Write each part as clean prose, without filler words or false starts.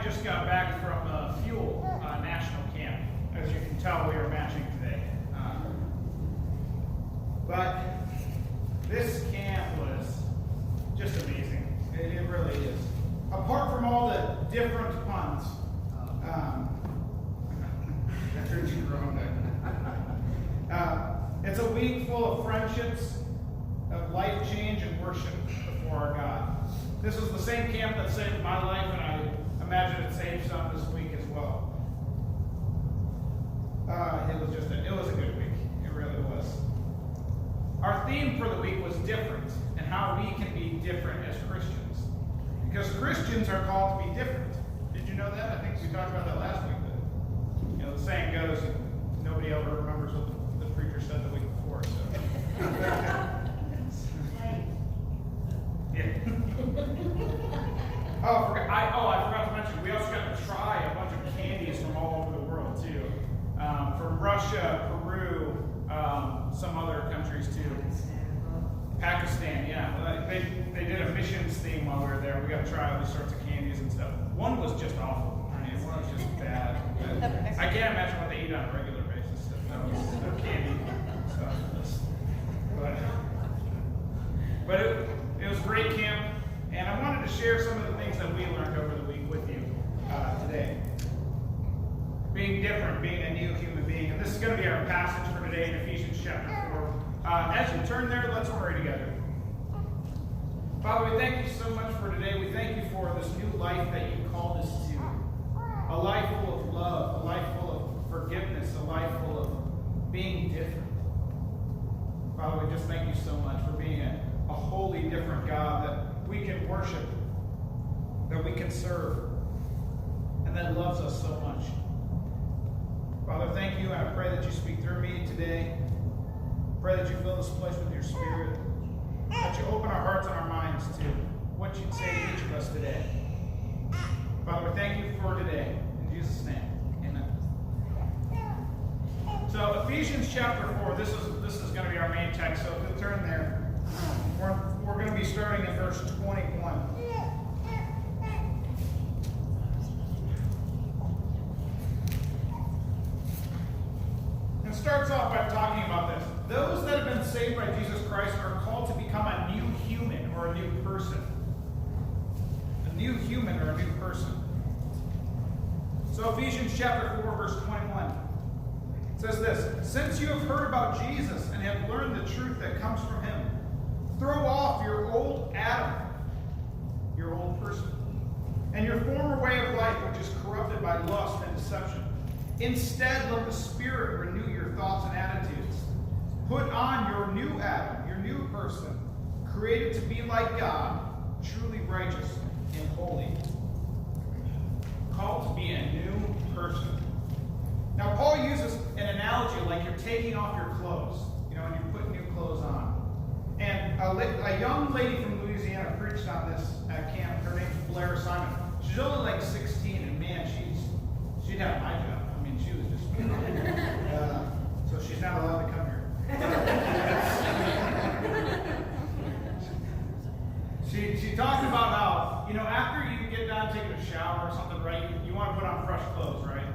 just got back from Fuel National Camp. As you can tell, we are matching today. But this camp was just amazing. It really is. Apart from all the different puns, it's a week full of friendships, of life change, and worship before our God. This was the same camp that saved my life, and I imagine it saved some this week as well. It was a good week. It really was. Our theme for the week was different, and how we can be different as Christians. Because Christians are called to be different. Did you know that? I think we talked about that last week. But, the saying goes, nobody ever remembers what the preacher said the week before. So. Yeah. I forgot to mention, we also got to try a bunch of candies from all over the world, too. From Russia, Peru, some other countries, too. Pakistan, yeah. They did a missions theme while we were there. We got to try all these sorts of candies and stuff. One was just awful. I mean, one was just bad. I can't imagine what they eat on a regular basis. That was candy. But it was a great camp, and I wanted to share some of the things that we learned over the week with you today. Being different, being a new human being. And this is going to be our passage for today in Ephesians chapter 4. As you turn there, let's pray together. Father, we thank you so much for today. We thank you for this new life that you called us to. A life full of love, a life full of forgiveness, a life full of being different. Father, we just thank you so much for being a holy, different God that we can worship, that we can serve, and that loves us so much. Father, thank you, and I pray that you speak through me today. Pray that you fill this place with your Spirit, that you open our hearts and our minds to what you'd say to each of us today. Father, we thank you for today. In Jesus' name, amen. So Ephesians chapter 4, this is going to be our main text. So if you'll turn there, we're going to be starting in verse 21. It starts off by talking about this. Those that have been saved by Jesus Christ are called to become a new human or a new person. A new human or a new person. So Ephesians chapter 4, verse 21. It says this: Since you have heard about Jesus and have learned the truth that comes from him, throw off your old Adam, your old person, and your former way of life, which is corrupted by lust and deception. Instead, let the Spirit renew your thoughts and attitudes. Put on your new Adam, your new person, created to be like God, truly righteous and holy. Called to be a new person. Now, Paul uses an analogy like you're taking off your clothes, and you're putting new clothes on. And a young lady from Louisiana preached on this at camp. Her name's Blair Simon. She's only like 16, and man, she'd have my job. I mean, she was just so she's not allowed to come here. She talked about how, after you get done taking a shower or something, right, you want to put on fresh clothes, right?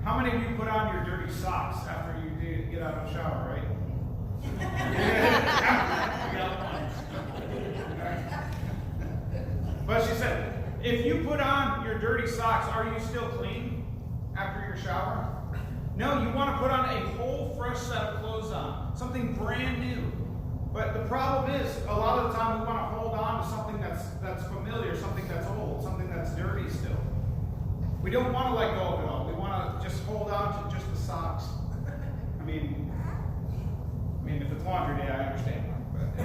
How many of you put on your dirty socks after you get out of the shower, right? But she said, if you put on your dirty socks, are you still clean after your shower? No, you want to put on a whole fresh set of clothes on, something brand new. But the problem is, a lot of the time we want to hold on to something that's familiar, something that's old, something that's dirty still. We don't want to let go of it all. We want to just hold on to just the socks. I mean, if it's laundry day, I understand. But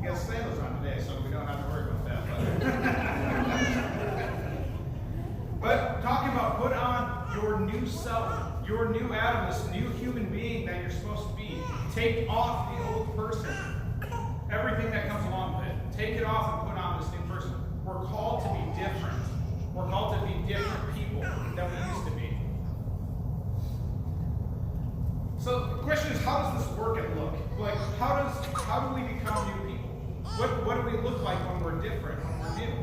you got sandals on today, so we don't have to worry about that. But talking about put on your new self, your new Adam, this new human being that you're supposed to be. Take off the old person. Everything that comes along with it. Take it off and put on this new person. We're called to be different. We're called to be different people than we used to be. So the question is, how does this work and look? Like, how do we become new people? What do we look like when we're different, when we're new?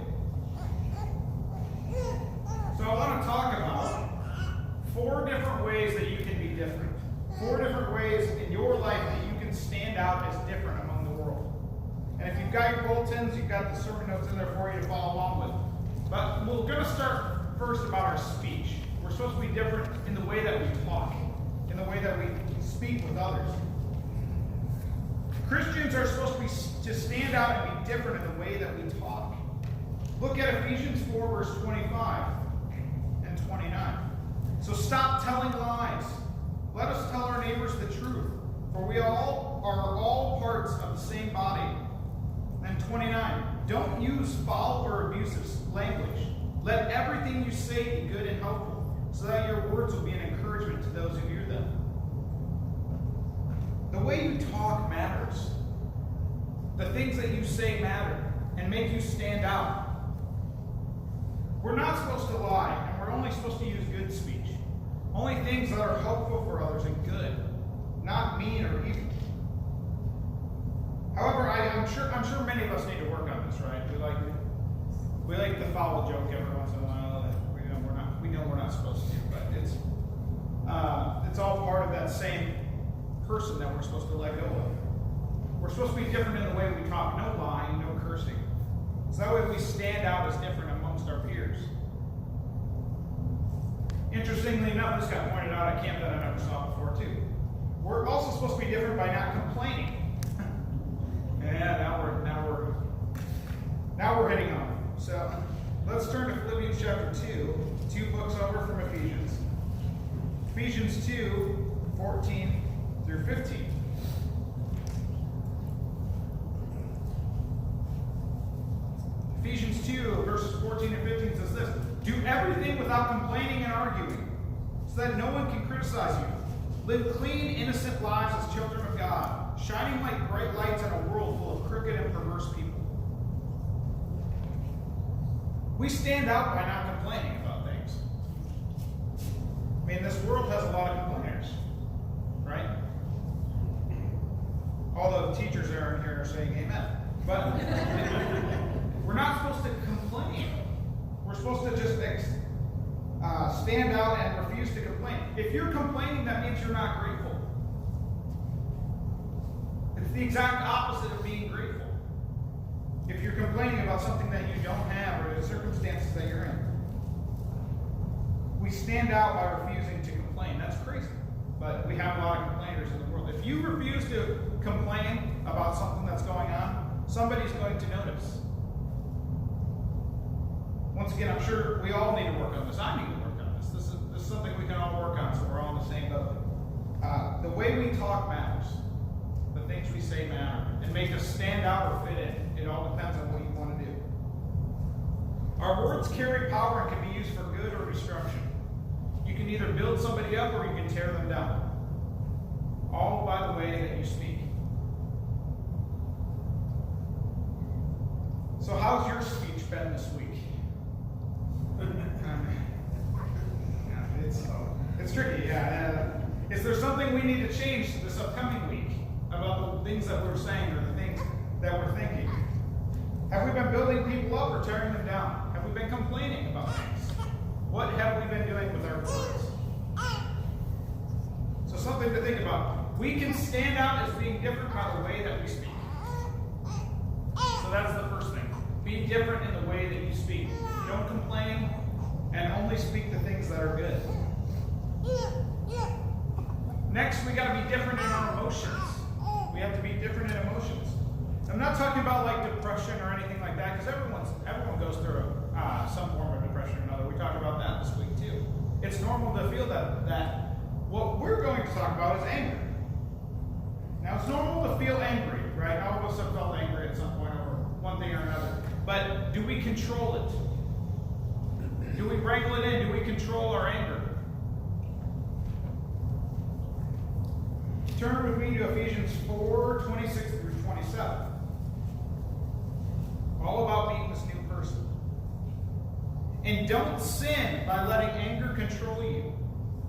4 different ways in your life that you can stand out as different among the world. And if you've got your bulletins, you've got the sermon notes in there for you to follow along with. But we're going to start first about our speech. We're supposed to be different in the way that we talk, in the way that we speak with others. Christians are supposed to stand out and be different in the way that we talk. Look at Ephesians 4, verse 25 and 29. So stop telling lies. Let us tell our neighbors the truth, for we all are all parts of the same body. And 29. Don't use foul or abusive language. Let everything you say be good and helpful, so that your words will be an encouragement to those who hear them. The way you talk matters. The things that you say matter and make you stand out. We're not supposed to lie, and we're only supposed to use good speech. Only things that are helpful for others and good, not mean or evil. However, I'm sure many of us need to work on this, right? We like the foul joke every once in a while that we know we're not supposed to, but it's all part of that same person that we're supposed to let go of. We're supposed to be different in the way we talk. No lying, no cursing. So that way we stand out as different amongst our peers. Interestingly enough, this got pointed out at camp that I never saw before too. We're also supposed to be different by not complaining. Yeah, now we're hitting on it. So let's turn to Philippians chapter 2 books over from Ephesians. Ephesians 2, 14 through 15. Ephesians 2, verses 14 and 15 says this: do everything without complaining and arguing, so that no one can criticize you. Live clean, innocent lives as children of God, shining like bright lights in a world full of crooked and perverse people. We stand out by not complaining about things. I mean, this world has a lot of complainers, right? All the teachers that are in here are saying amen. But we're not supposed to complain. We're supposed to just stand out and refuse to complain. If you're complaining, that means you're not grateful. It's the exact opposite of being grateful. If you're complaining about something that you don't have or the circumstances that you're in. We stand out by refusing to complain. That's crazy. But we have a lot of complainers in the world. If you refuse to complain about something that's going on, somebody's going to notice. Once again, I'm sure we all need to work on this. I need to work on this. This is something we can all work on, so we're all in the same boat. The way we talk matters. The things we say matter. And make us stand out or fit in. It all depends on what you want to do. Our words carry power and can be used for good or destruction. You can either build somebody up or you can tear them down. All by the way that you speak. So how's your speech been this week? It's tricky, yeah. Is there something we need to change this upcoming week about the things that we're saying or the things that we're thinking? Have we been building people up or tearing them down? Have we been complaining about things? What have we been doing with our words? So something to think about. We can stand out as being different by the way that we speak. So that's the first thing. Be different in the way that you speak. Don't complain and only speak the things that are good. Next, we got to be different in our emotions. We have to be different in emotions. I'm not talking about like depression or anything like that, because everyone goes through some form of depression or another. We talked about that this week too. It's normal to feel that. What we're going to talk about is anger. Now, it's normal to feel angry, right? All of us have felt angry at some point over one thing or another. But do we control it? Do we wrangle it in? Do we control our anger? Turn with me to Ephesians 4, 26 through 27. All about being this new person. And don't sin by letting anger control you.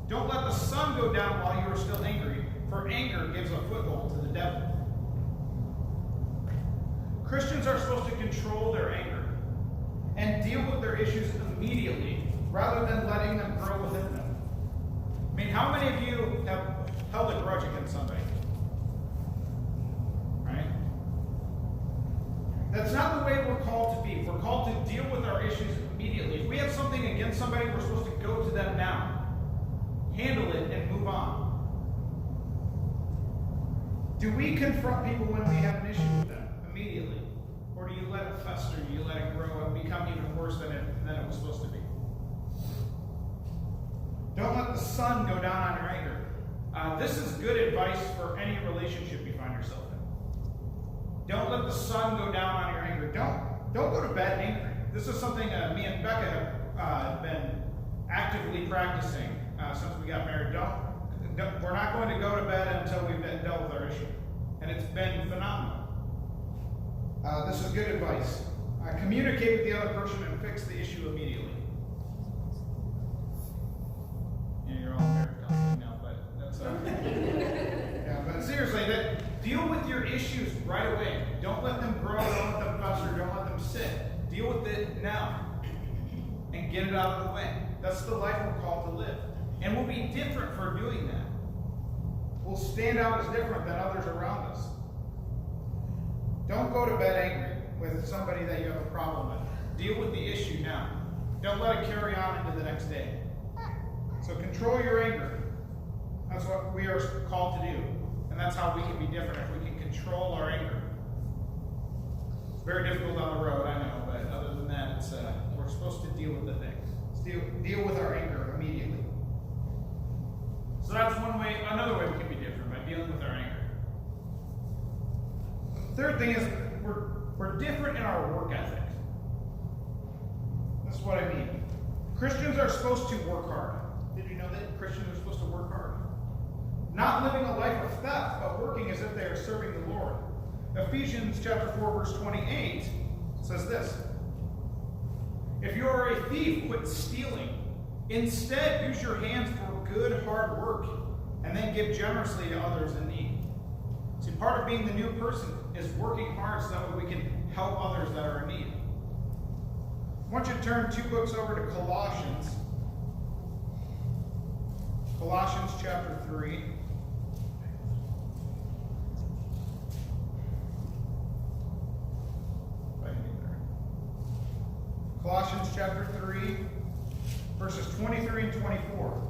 Don't let the sun go down while you are still angry, for anger gives a foothold to the devil. Christians are supposed to control their anger and deal with their issues immediately rather than letting them grow within them. I mean, how many of you have held a grudge against somebody. Right? That's not the way we're called to be. We're called to deal with our issues immediately. If we have something against somebody, we're supposed to go to them now. Handle it and move on. Do we confront people when we have an issue with them immediately? Or do you let it fester, you let it grow and become even worse than it was supposed to be? Don't let the sun go down on your anger. This is good advice for any relationship you find yourself in. Don't let the sun go down on your anger. Don't go to bed angry. This is something me and Becca have been actively practicing since we got married. We're not going to go to bed until we've dealt with our issue. And it's been phenomenal. This is good advice. Communicate with the other person and fix the issue immediately. Yeah, you're all married now, but that's yeah, but seriously, deal with your issues right away. Don't let them grow, don't let them fester, don't let them sit. Deal with it now. And get it out of the way. That's the life we're called to live. And we'll be different for doing that. We'll stand out as different than others around us. Don't go to bed angry with somebody that you have a problem with. Deal with the issue now. Don't let it carry on into the next day. So control your anger. That's what we are called to do. And that's how we can be different, if we can control our anger. It's very difficult on the road, I know, but other than that, it's we're supposed to deal with the things. Deal with our anger immediately. So that's one way. Another way we can be different, by dealing with our anger. The third thing is we're different in our work ethic. This is what I mean. Christians are supposed to work hard. Did you know that Christians are supposed to work hard? Not living a life of theft, but working as if they are serving the Lord. Ephesians chapter 4, verse 28 says this. If you are a thief, quit stealing. Instead, use your hands for good, hard work, and then give generously to others in need. See, part of being the new person is working hard so that we can help others that are in need. I want you to turn 2 books over to Colossians. Colossians chapter 3. Colossians chapter 3, verses 23 and 24.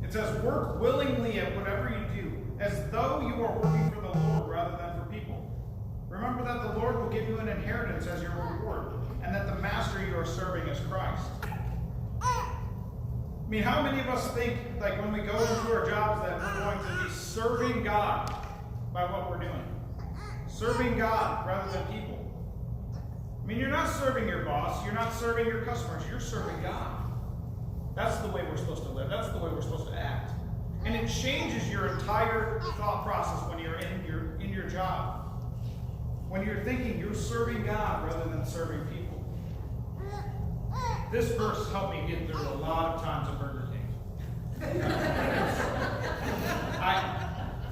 It says, work willingly at whatever you do, as though you are working for the Lord rather than for people. Remember that the Lord will give you an inheritance as your reward, and that the master you are serving is Christ. I mean, how many of us think, like when we go into our jobs, that we're going to be serving God by what we're doing? Serving God rather than people. I mean, you're not serving your boss, you're not serving your customers, you're serving God. That's the way we're supposed to live. That's the way we're supposed to act. And it changes your entire thought process when you're in your job. When you're thinking you're serving God rather than serving people. This verse helped me get through a lot of times at Burger King.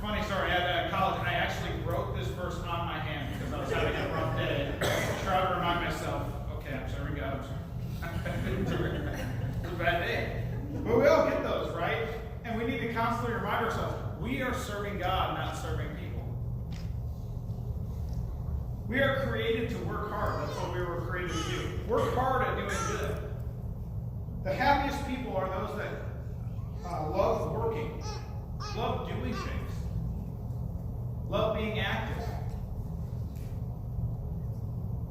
Funny story, at college, I actually wrote this verse on my hand because I was having a rough day. I tried to remind myself, okay, I'm serving God. It's a bad day. But we all get those, right? And we need to constantly remind ourselves, we are serving God, not serving people. We are created to work hard. That's what we were created to do. Work hard at doing good. The happiest people are those that love working, love doing things, love being active.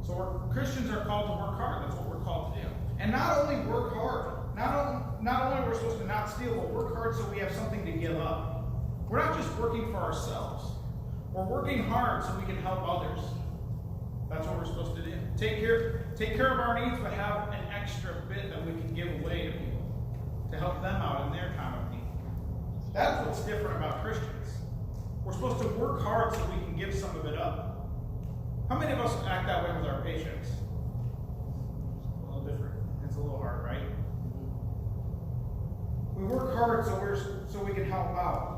So Christians are called to work hard. That's what we're called to do. And not only work hard, not only are we supposed to not steal, but work hard so we have something to give up. We're not just working for ourselves. We're working hard so we can help others. That's what we're supposed to do. Take care of our needs, but have an extra bit that we can give away to people to help them out in their time of need. That's what's different about Christians. We're supposed to work hard so we can give some of it up. How many of us act that way with our patients? A little different. It's a little hard, right? We work hard so we can help out.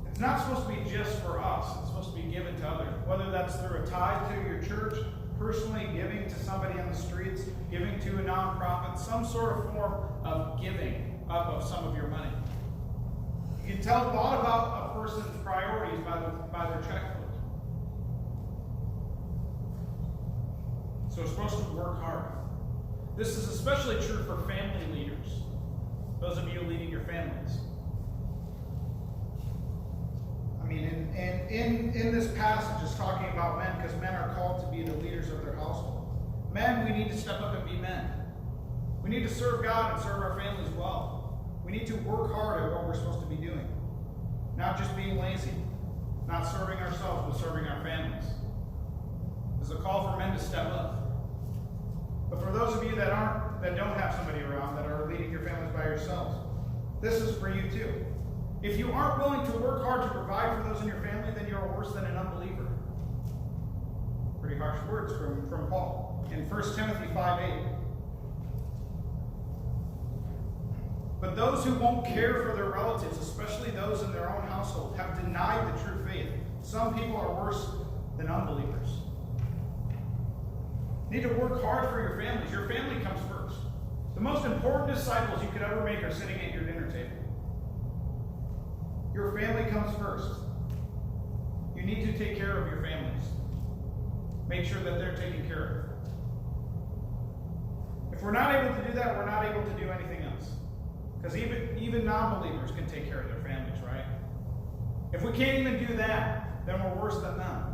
It's not supposed to be just for us. It's supposed to be given to others. Whether that's through a tithe to your church, personally giving to somebody on the streets, giving to a nonprofit, some sort of form of giving up of some of your money. You can tell a lot about a person's priorities by their checkbook. So we're supposed to work hard. This is especially true for family leaders, those of you leading your families. I mean, in this passage, it's talking about men, because men are called to be the leaders of their household. Men, we need to step up and be men. We need to serve God and serve our families well. We need to work hard at what we're supposed to be doing. Not just being lazy. Not serving ourselves, but serving our families. There's a call for men to step up. But for those of you that don't have somebody around, that are leading your families by yourselves, this is for you too. If you aren't willing to work hard to provide for those in your family, then you're worse than an unbeliever. Pretty harsh words from Paul in 1 Timothy 5:8. But those who won't care for their relatives, especially those in their own household, have denied the true faith. Some people are worse than unbelievers. You need to work hard for your families. Your family comes first. The most important disciples you could ever make are sitting at your dinner table. Your family comes first. You need to take care of your families. Make sure that they're taken care of. If we're not able to do that, we're not able to do anything else. Because even non-believers can take care of their families, right? If we can't even do that, then we're worse than them.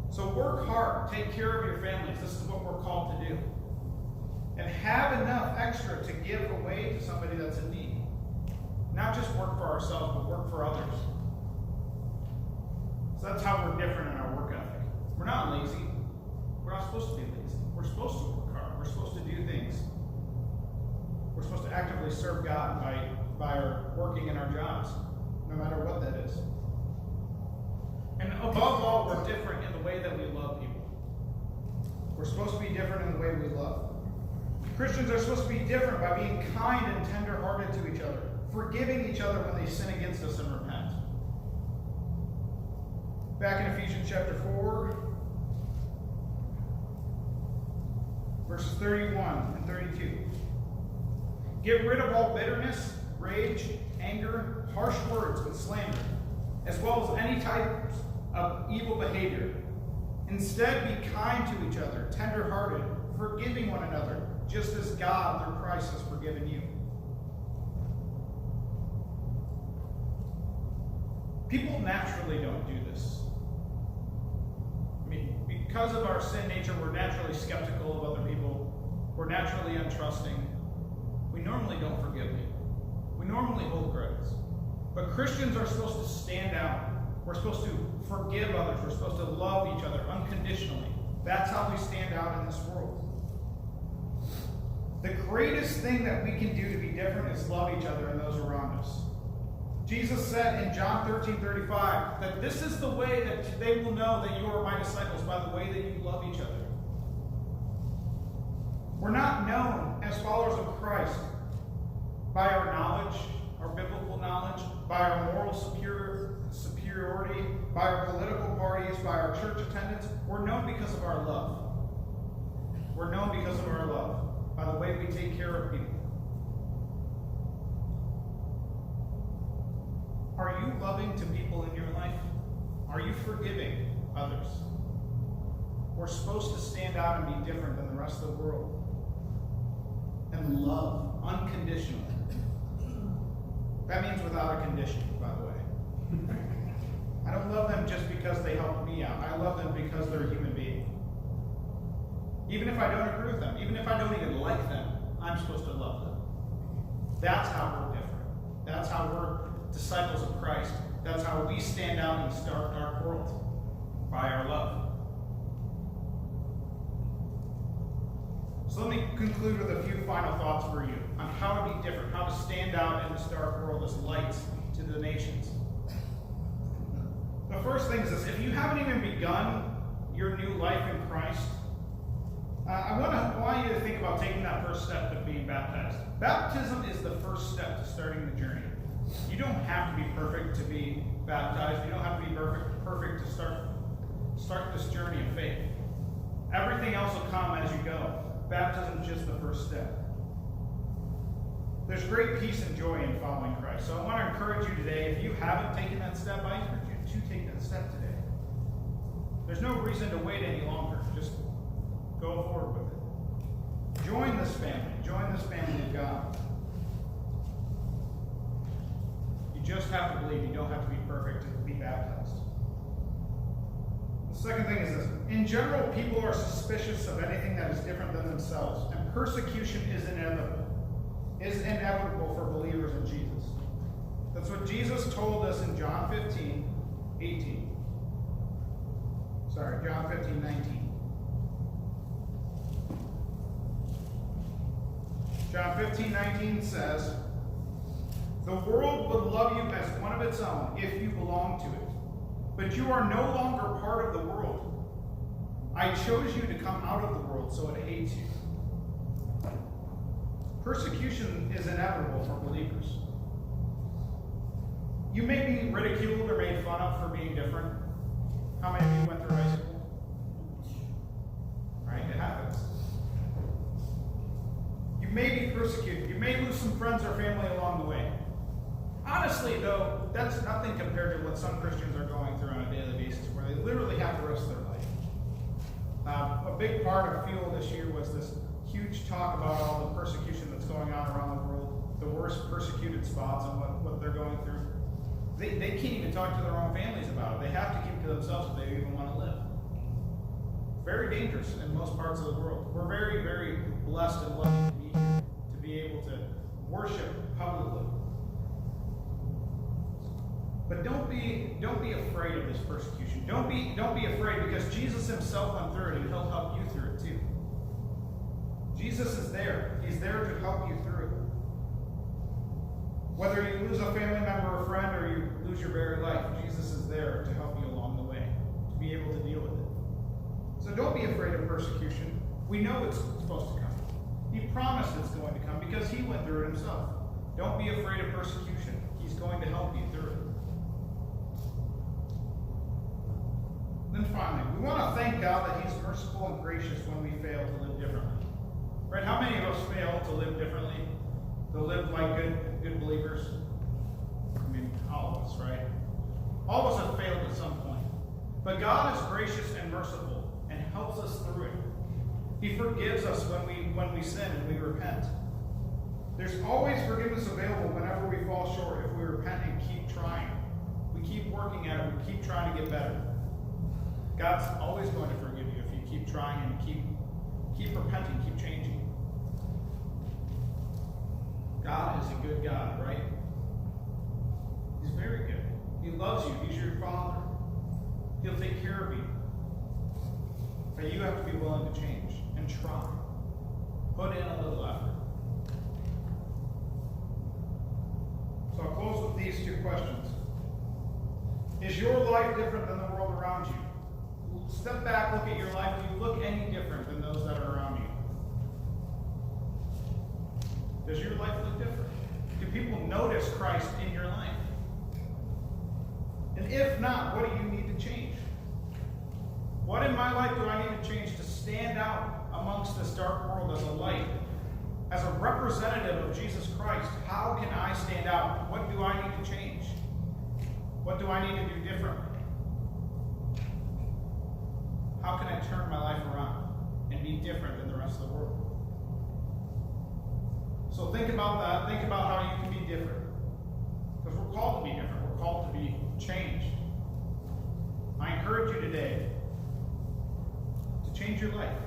So work hard. Take care of your families. This is what we're called to do. And have enough extra to give away to somebody that's in need. Not just work for ourselves, but work for others. So that's how we're different in our work ethic. We're not lazy. We're not supposed to be lazy. We're supposed to work hard. We're supposed to do things. We're supposed to actively serve God by our working in our jobs, no matter what that is. And above all, we're different in the way that we love people. We're supposed to be different in the way we love. Christians are supposed to be different by being kind and tender-hearted to each other, forgiving each other when they sin against us and repent. Back in Ephesians chapter 4, verses 31 and 32. Get rid of all bitterness, rage, anger, harsh words, and slander, as well as any type of evil behavior. Instead, be kind to each other, tender-hearted, forgiving one another, just as God, through Christ, has forgiven you. People naturally don't do this. I mean, because of our sin nature, we're naturally skeptical of other people. We're naturally untrusting. We normally don't forgive people. We normally hold grudges. But Christians are supposed to stand out. We're supposed to forgive others. We're supposed to love each other unconditionally. That's how we stand out in this world. The greatest thing that we can do to be different is love each other and those around us. Jesus said in John 13:35 that this is the way that they will know that you are my disciples, by the way that you love each other. We're not known as followers of Christ by our knowledge, our biblical knowledge, by our moral superiority, by our political parties, by our church attendance. We're known because of our love. We're known because of our love, by the way we take care of people. Are you loving to people in your life? Are you forgiving others? We're supposed to stand out and be different than the rest of the world. And love unconditionally. That means without a condition, by the way. I don't love them just because they helped me out. I love them because they're a human being. Even if I don't agree with them, even if I don't even like them, I'm supposed to love them. That's how we're different. That's how we're disciples of Christ. That's how we stand out in this dark, dark world. By our love. So let me conclude with a few final thoughts for you on how to be different, how to stand out in this dark world as lights to the nations. The first thing is this: if you haven't even begun your new life in Christ, I want you to think about taking that first step of being baptized. Baptism is the first step to starting the journey. You don't have to be perfect to be baptized. You don't have to be perfect to start this journey of faith. Everything else will come as you go. Baptism is just the first step. There's great peace and joy in following Christ. So I want to encourage you today, if you haven't taken that step, I encourage you to take that step today. There's no reason to wait any longer. Just go forward with it. Join this family. Join this family of God. You just have to believe. You don't have to be perfect to be baptized. The second thing is this. In general, people are suspicious of anything that is different than themselves, and persecution is inevitable. Is inevitable for believers in Jesus. That's what Jesus told us in John 15:18. Sorry, John 15:19. John 15:19 says, "The world would love you as one of its own if you belong to it. But you are no longer part of the world. I chose you to come out of the world, so it hates you." Persecution is inevitable for believers. You may be ridiculed or made fun of for being different. How many of you went through high school? Right? It happens. You may be persecuted. You may lose some friends or family along the way. Honestly, though, that's nothing compared to what some Christians are going through on a daily basis, where they literally have to risk their life. A big part of Fuel this year was this huge talk about all the persecution that's going on around the world, the worst persecuted spots and what they're going through. They can't even talk to their own families about it. They have to keep it to themselves if they even want to live. Very dangerous in most parts of the world. We're very, very blessed and lucky to be here, to be able to worship publicly. But don't be afraid of this persecution. Don't be afraid, because Jesus himself went through it, and he'll help you through it too. Jesus is there. He's there to help you through it. Whether you lose a family member or friend, or you lose your very life, Jesus is there to help you along the way, to be able to deal with it. So don't be afraid of persecution. We know it's supposed to come. He promised it's going to come because he went through it himself. Don't be afraid of persecution. He's going to help you through it. Then finally, we want to thank God that he's merciful and gracious when we fail to live differently. Right? How many of us fail to live differently? To live like good believers? I mean, all of us, right? All of us have failed at some point. But God is gracious and merciful and helps us through it. He forgives us when we sin and we repent. There's always forgiveness available whenever we fall short if we repent and keep trying. We keep working at it. We keep trying to get better. God's always going to forgive you if you keep trying and keep repenting, keep changing. God is a good God, right? He's very good. He loves you. He's your Father. He'll take care of you. But you have to be willing to change and try. Put in a little effort. So I'll close with these two questions. Is your life different than the world around you? Step back, look at your life. Do you look any different than those that are around you? Does your life look different? Do people notice Christ in your life? And if not, what do you need to change? What in my life do I need to change to stand out amongst this dark world as a light? As a representative of Jesus Christ, how can I stand out? What do I need to change? What do I need to do differently? How can I turn my life around and be different than the rest of the world? So think about that. Think about how you can be different. Because we're called to be different. We're called to be changed. I encourage you today to change your life,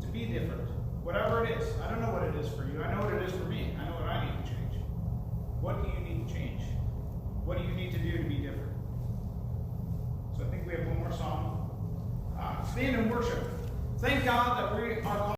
to be different. Whatever it is. I don't know what it is for you. I know what it is for me. I know what I need to change. What do you need to change? What do you need to do to be different? So I think we have one more song. Stand and worship. Thank God that we are called